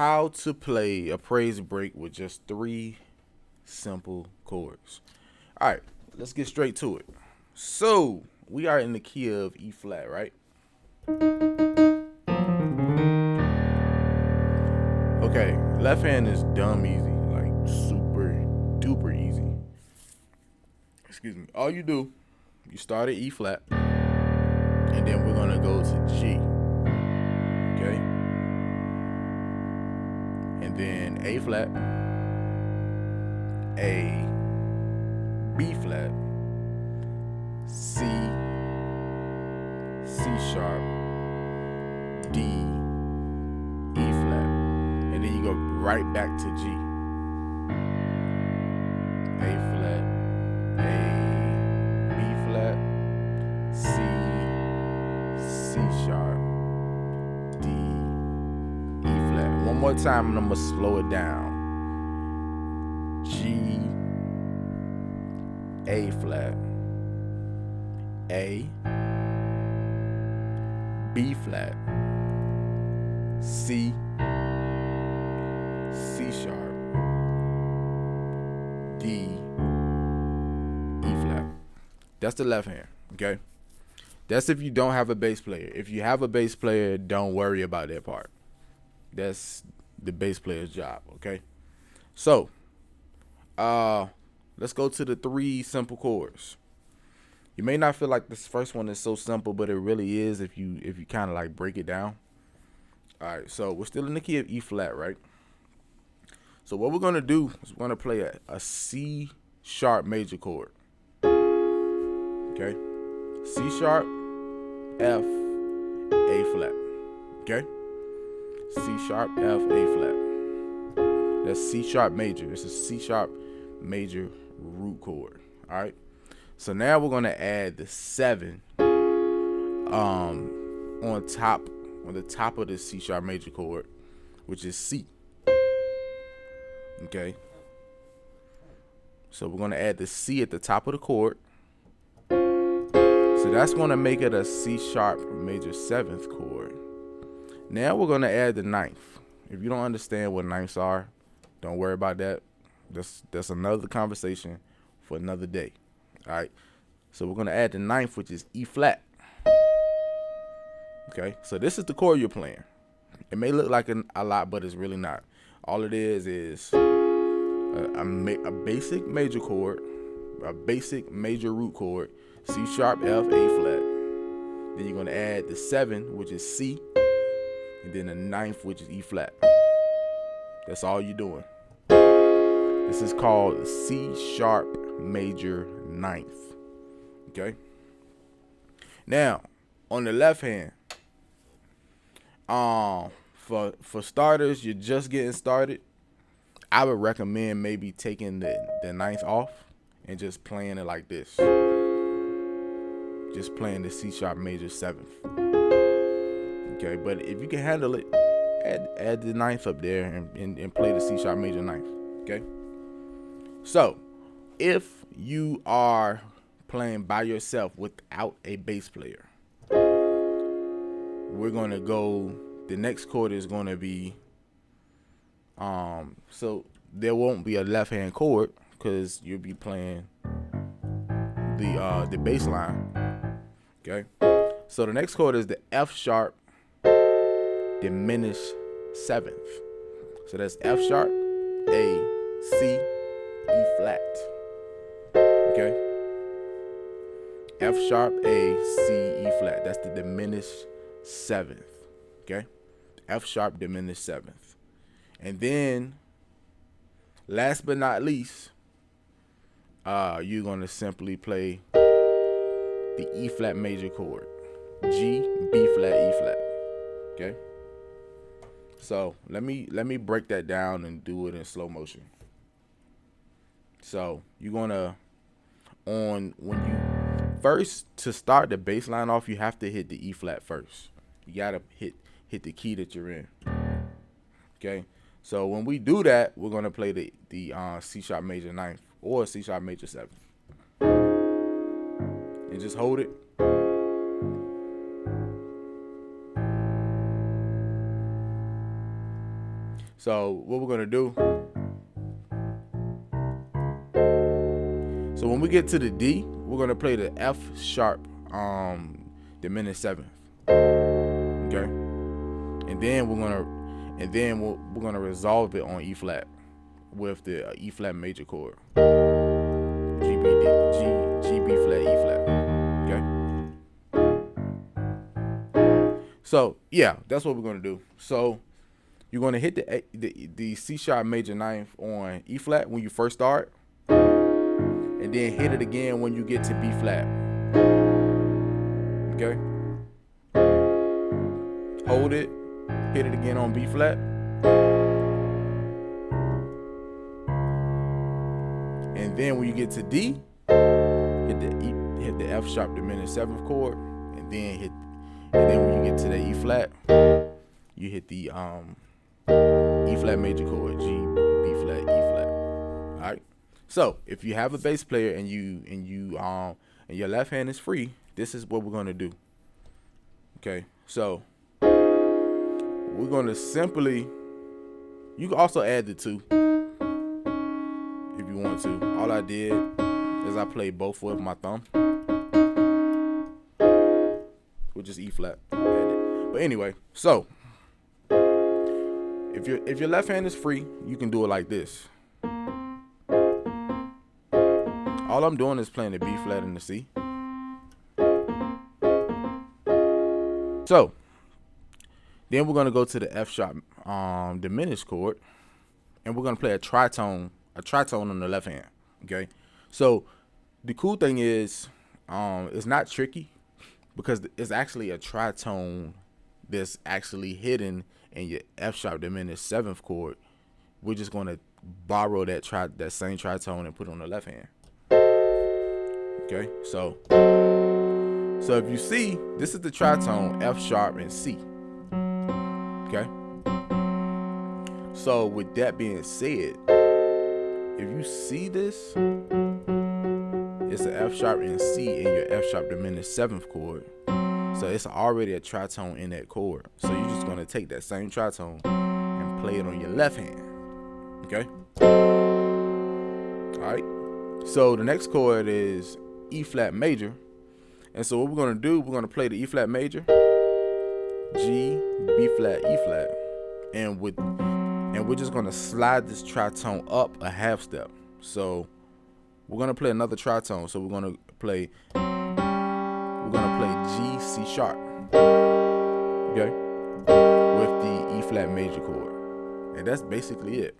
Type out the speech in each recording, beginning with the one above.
how to play a praise break with just 3 simple chords. All right, let's get straight to it. So we are in the key of E flat, right? Okay, left hand is dumb easy, like super duper easy. Excuse me. All you do, you start at E flat, and then we're gonna go to G. Okay, and then A flat, A, B flat, C, C sharp, D, E flat, and then you go right back to G. A flat, A, B flat, C, C sharp, D, E flat. One more time and I'm gonna slow it down. G, A flat, A, B flat, C, C sharp, D, E flat. That's the left hand, okay? That's if you don't have a bass player. If you have a bass player, don't worry about that part. That's the bass player's job, okay? So, let's go to the 3 simple chords. You may not feel like this first one is so simple, but it really is if you kind of like break it down. All right, so we're still in the key of E flat, right? So what we're gonna do is we're gonna play a C sharp major chord. Okay, C sharp, F, A flat. Okay, C sharp, F, A flat. That's C sharp major. It's a C sharp major root chord. All right. So now we're gonna add the 7 on the top of the C sharp major chord, which is C. Okay. So we're gonna add the C at the top of the chord. So that's gonna make it a C sharp major 7th chord. Now we're gonna add the 9th. If you don't understand what 9ths are, don't worry about that. That's another conversation for another day. All right. So we're gonna add the 9th, which is E flat. Okay. So this is the chord you're playing. It may look like a lot, but it's really not. All it is a basic major chord, a basic major root chord, C sharp, F, A flat. Then you're gonna add the 7, which is C, and then the 9th, which is E flat. That's all you're doing. This is called C sharp major 9th. Okay. Now, on the left hand, for starters, you're just getting started, I would recommend maybe taking the 9th off and just playing it like this. Just playing the C sharp major 7th. Okay, but if you can handle it, add the 9th up there and play the C sharp major 9th. Okay. So, if you are playing by yourself without a bass player, we're gonna go. The next chord is gonna be so there won't be a left hand chord because you'll be playing the bass line. Okay. So the next chord is the F sharp diminished 7th. So that's F sharp, A, C, E flat. Okay. F sharp, A, C, E flat. That's the diminished 7th. Okay. F sharp diminished 7th. And then, last but not least, you're gonna simply play the E flat major chord. G, B flat, E flat. Okay. So let me break that down and do it in slow motion. So you're gonna when you first, to start the bass line off, you have to hit the E flat first. You gotta hit the key that you're in. Okay. So when we do that, we're gonna play the C sharp major 9th or C sharp major 7th, and just hold it. So what we're gonna do, so when we get to the D, we're gonna play the F sharp diminished seventh. Okay, and then we're gonna resolve it on E flat with the E flat major chord. G B flat, E flat. Okay. So yeah, that's what we're gonna do. So you're gonna hit the C sharp major ninth on E flat when you first start, and then hit it again when you get to B flat. Okay. Hold it, hit it again on B flat, and then when you get to D, hit the F sharp diminished seventh chord, and then when you get to the E flat, you hit the E flat major chord, G, B flat, E flat. All right. So if you have a bass player and your left hand is free, this is what we're gonna do. Okay. So we're gonna simply. You can also add the 2 if you want to. All I did is I played both with my thumb, which is E flat. But anyway, so if your left hand is free, you can do it like this. All I'm doing is playing the B flat and the C. So then we're gonna go to the F sharp diminished chord, and we're gonna play a tritone on the left hand. Okay, so the cool thing is it's not tricky because it's actually a tritone that's actually hidden in your F sharp diminished seventh chord. We're just gonna borrow that same tritone and put it on the left hand. Okay, so if you see, this is the tritone F sharp and C. Okay, so with that being said, if you see this, it's an F sharp and C in your F sharp diminished seventh chord. So it's already a tritone in that chord. So you're just gonna take that same tritone and play it on your left hand. Okay? Alright. So the next chord is E flat major. And so what we're gonna do, we're gonna play the E flat major, G, B flat, E flat. And we're just gonna slide this tritone up a half step. So we're gonna play another tritone. So we're gonna play G, C sharp. Okay? With the E flat major chord. And that's basically it.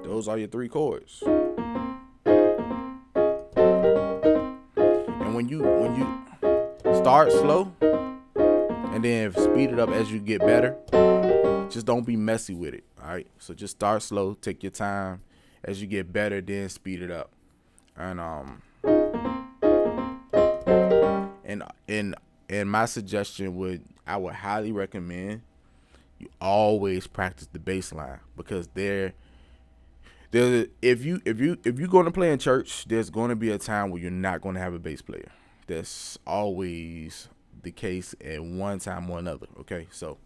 Those are your 3 chords. And when you start slow and then speed it up as you get better, just don't be messy with it. All right, so just start slow, take your time. As you get better, then speed it up. And my suggestion I would highly recommend you always practice the bass line, because if you're going to play in church, there's going to be a time where you're not going to have a bass player. That's always the case at one time or another. Okay, so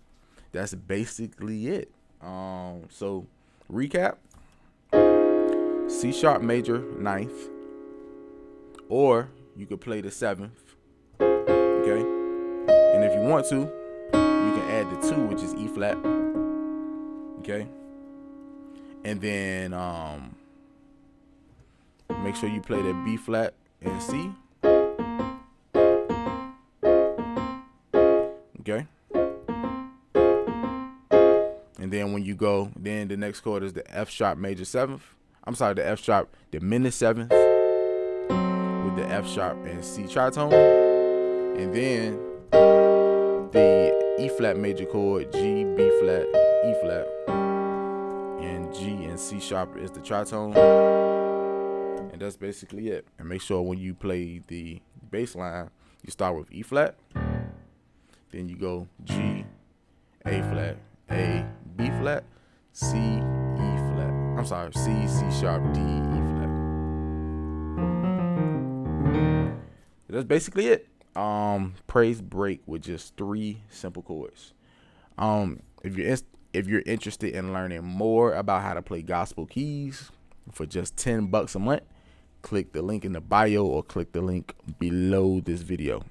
that's basically it. So recap: C sharp major ninth, or you could play the seventh. Okay, and if you want to, you can add the 2, which is E flat. Okay, and then make sure you play the B flat and C. Okay. And then when you go, then the next chord is the F sharp major seventh. I'm sorry, the F sharp diminished seventh with the F sharp and C tritone. And then the E flat major chord, G, B flat, E flat. And G and C sharp is the tritone. And that's basically it. And make sure when you play the bass line, you start with E flat. Then you go G, A flat, A, B flat, C, E flat. I'm sorry, C, C sharp, D, E flat. That's basically it. praise break with just 3 simple chords. If you're interested in learning more about how to play gospel keys for just $10 a month, click the link in the bio or click the link below this video.